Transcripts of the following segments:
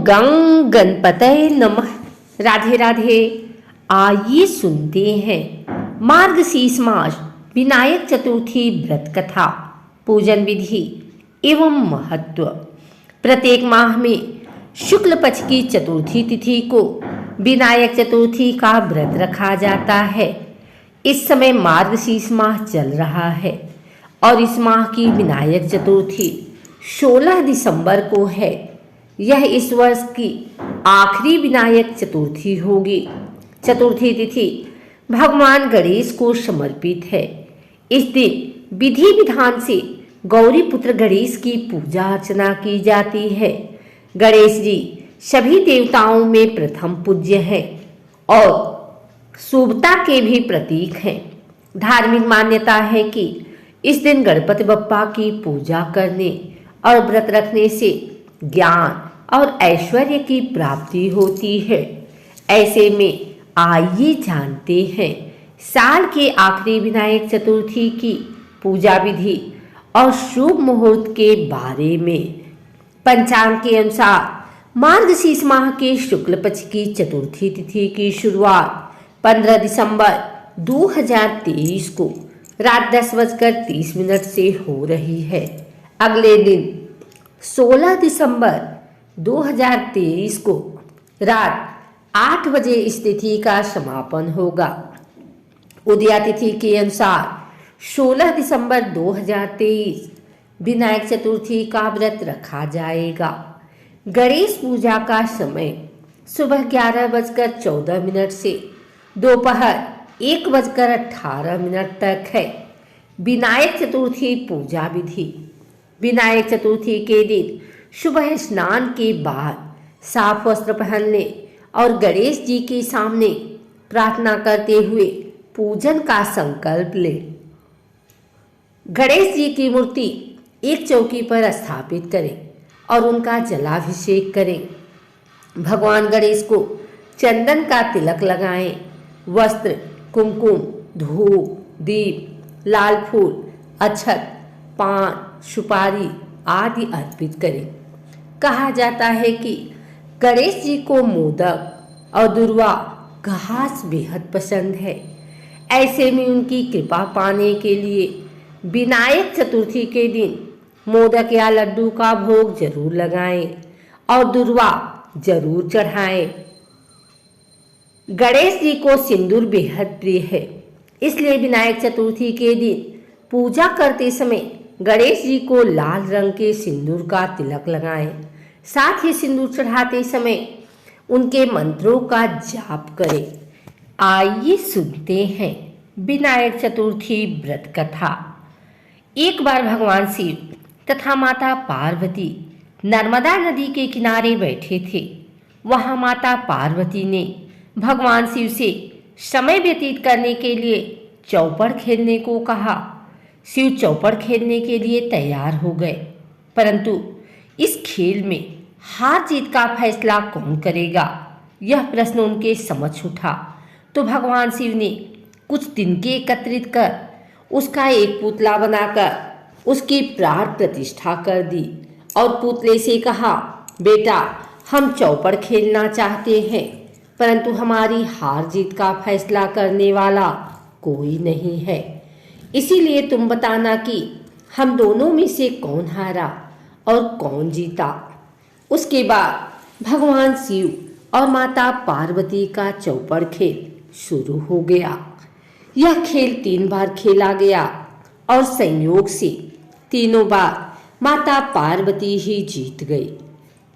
गं गणपतये नमः। राधे राधे। आइए सुनते हैं मार्गशीर्ष मास विनायक चतुर्थी व्रत कथा, पूजन विधि एवं महत्व। प्रत्येक माह में शुक्ल पक्ष की चतुर्थी तिथि को विनायक चतुर्थी का व्रत रखा जाता है। इस समय मार्गशीर्ष माह चल रहा है और इस माह की विनायक चतुर्थी 16 दिसंबर को है। यह इस वर्ष की आखिरी विनायक चतुर्थी होगी। चतुर्थी तिथि भगवान गणेश को समर्पित है। इस दिन विधि विधान से गौरी पुत्र गणेश की पूजा अर्चना की जाती है। गणेश जी सभी देवताओं में प्रथम पूज्य हैं और शुभता के भी प्रतीक हैं। धार्मिक मान्यता है कि इस दिन गणपति बप्पा की पूजा करने और व्रत रखने से ज्ञान और ऐश्वर्य की प्राप्ति होती है। ऐसे में आइए जानते हैं साल के आखिरी विनायक चतुर्थी की पूजा विधि और शुभ मुहूर्त के बारे में। पंचांग के अनुसार मार्गशीर्ष माह के शुक्ल पक्ष की चतुर्थी तिथि की शुरुआत 15 दिसंबर 2023 को रात 10:30 से हो रही है। अगले दिन 16 दिसंबर 2023 को रात 8 बजे इस तिथि का समापन होगा। उदया तिथि के अनुसार 16 दिसंबर 2023 विनायक चतुर्थी का व्रत रखा जाएगा। गणेश पूजा का समय सुबह 11:14 से दोपहर 1:18 तक है। विनायक चतुर्थी पूजा विधि। विनायक चतुर्थी के दिन सुबह स्नान के बाद साफ वस्त्र पहनने और गणेश जी के सामने प्रार्थना करते हुए पूजन का संकल्प लें। गणेश जी की मूर्ति एक चौकी पर स्थापित करें और उनका जलाभिषेक करें। भगवान गणेश को चंदन का तिलक लगाएं। वस्त्र, कुमकुम, धूप, दीप, लाल फूल, अक्षत, पान, सुपारी आदि अर्पित करें। कहा जाता है कि गणेश जी को मोदक और दुर्वा घास बेहद पसंद है। ऐसे में उनकी कृपा पाने के लिए विनायक चतुर्थी के दिन मोदक या लड्डू का भोग जरूर लगाएं और दुर्वा जरूर चढ़ाएं। गणेश जी को सिंदूर बेहद प्रिय है, इसलिए विनायक चतुर्थी के दिन पूजा करते समय गणेश जी को लाल रंग के सिंदूर का तिलक लगाएं। साथ ही सिंदूर चढ़ाते समय उनके मंत्रों का जाप करें। आइए सुनते हैं विनायक चतुर्थी व्रत कथा। एक बार भगवान शिव तथा माता पार्वती नर्मदा नदी के किनारे बैठे थे। वहां माता पार्वती ने भगवान शिव से समय व्यतीत करने के लिए चौपड़ खेलने को कहा। शिव चौपड़ खेलने के लिए तैयार हो गए, परंतु इस खेल में हार जीत का फैसला कौन करेगा, यह प्रश्न उनके समक्ष उठा। तो भगवान शिव ने कुछ तिनके एकत्रित कर उसका एक पुतला बनाकर उसकी प्राण प्रतिष्ठा कर दी और पुतले से कहा, बेटा, हम चौपड़ खेलना चाहते हैं, परंतु हमारी हार जीत का फैसला करने वाला कोई नहीं है। इसीलिए तुम बताना कि हम दोनों में से कौन हारा और कौन जीता। उसके बाद भगवान शिव और माता पार्वती का चौपड़ खेल शुरू हो गया। यह खेल 3 बार खेला गया और संयोग से तीनों बार माता पार्वती ही जीत गई।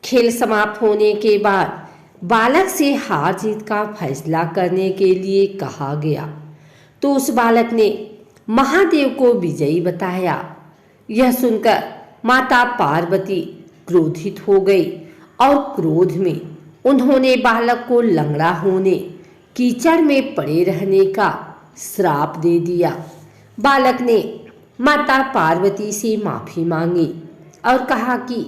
खेल समाप्त होने के बाद बालक से हार जीत का फैसला करने के लिए कहा गया, तो उस बालक ने महादेव को विजयी बताया। यह सुनकर माता पार्वती क्रोधित हो गई और क्रोध में उन्होंने बालक को लंगड़ा होने, कीचड़ में पड़े रहने का श्राप दे दिया। बालक ने माता पार्वती से माफी मांगी और कहा कि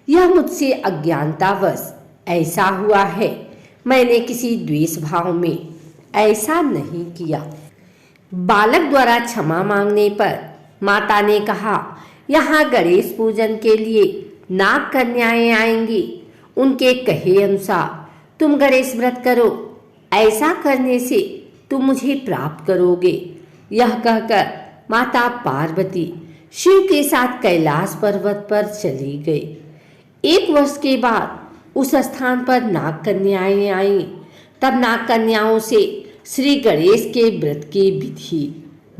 यह मुझसे अज्ञानतावश ऐसा हुआ है, मैंने किसी द्वेष भाव में ऐसा नहीं किया। बालक द्वारा क्षमा मांगने पर माता ने कहा, यहाँ गणेश पूजन के लिए नाग कन्याएं आएंगी, उनके कहे अनुसार तुम गणेश व्रत करो, ऐसा करने से तुम मुझे प्राप्त करोगे। यह कहकर माता पार्वती शिव के साथ कैलाश पर्वत पर चली गई। 1 वर्ष के बाद उस स्थान पर नाग कन्याएं आईं। तब नाग कन्याओं से श्री गणेश के व्रत की विधि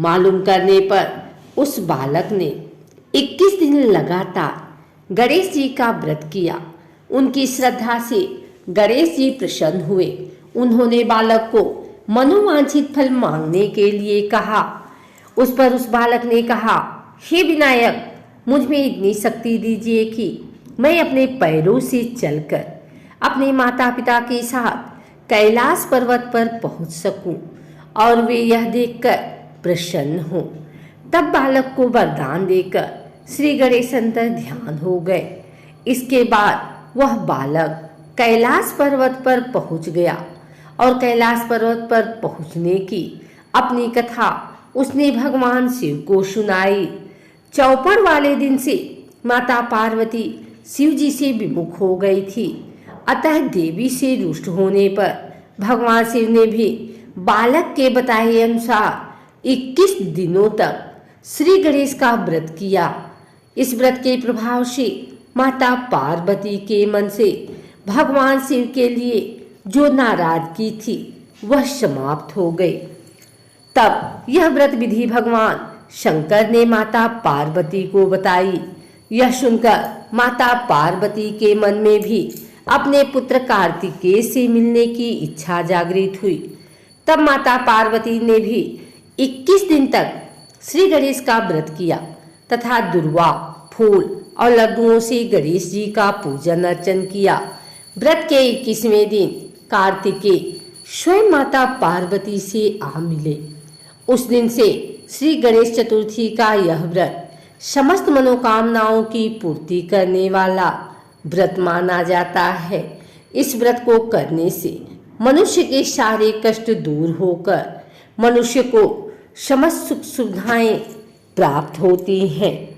मालूम करने पर उस बालक ने 21 दिन लगातार गणेश जी का व्रत किया। उनकी श्रद्धा से गणेश जी प्रसन्न हुए। उन्होंने बालक को मनोवांछित फल मांगने के लिए कहा। उस पर उस बालक ने कहा, हे विनायक, मुझ में इतनी शक्ति दीजिए कि मैं अपने पैरों से चलकर अपने माता पिता के साथ कैलाश पर्वत पर पहुंच सकूं और वे यह देखकर प्रसन्न हों। तब बालक को वरदान देकर श्री गणेश अंतर ध्यान हो गए। इसके बाद वह बालक कैलाश पर्वत पर पहुंच गया और कैलाश पर्वत पर पहुंचने की अपनी कथा उसने भगवान शिव को सुनाई। चौपड़ वाले दिन से माता पार्वती शिव जी से विमुख हो गई थी। अतः देवी से रुष्ट होने पर भगवान शिव ने भी बालक के बताए अनुसार 21 दिनों तक श्री गणेश का व्रत किया। इस व्रत के प्रभाव से माता पार्वती के मन से भगवान शिव के लिए जो नाराजगी थी वह समाप्त हो गई। तब यह व्रत विधि भगवान शंकर ने माता पार्वती को बताई। यह सुनकर माता पार्वती के मन में भी अपने पुत्र कार्तिकेय से मिलने की इच्छा जागृत हुई। तब माता पार्वती ने भी 21 दिन तक श्री गणेश का व्रत किया तथा दुर्वा, फूल और लड्डुओं से गणेश जी का पूजन अर्चन किया। व्रत के 21वें दिन कार्तिकेय स्वयं माता पार्वती से आ मिले। उस दिन से श्री गणेश चतुर्थी का यह व्रत समस्त मनोकामनाओं की पूर्ति करने वाला व्रत माना जाता है। इस व्रत को करने से मनुष्य के सारे कष्ट दूर होकर मनुष्य को समस्त सुख सुविधाएं प्राप्त होती हैं।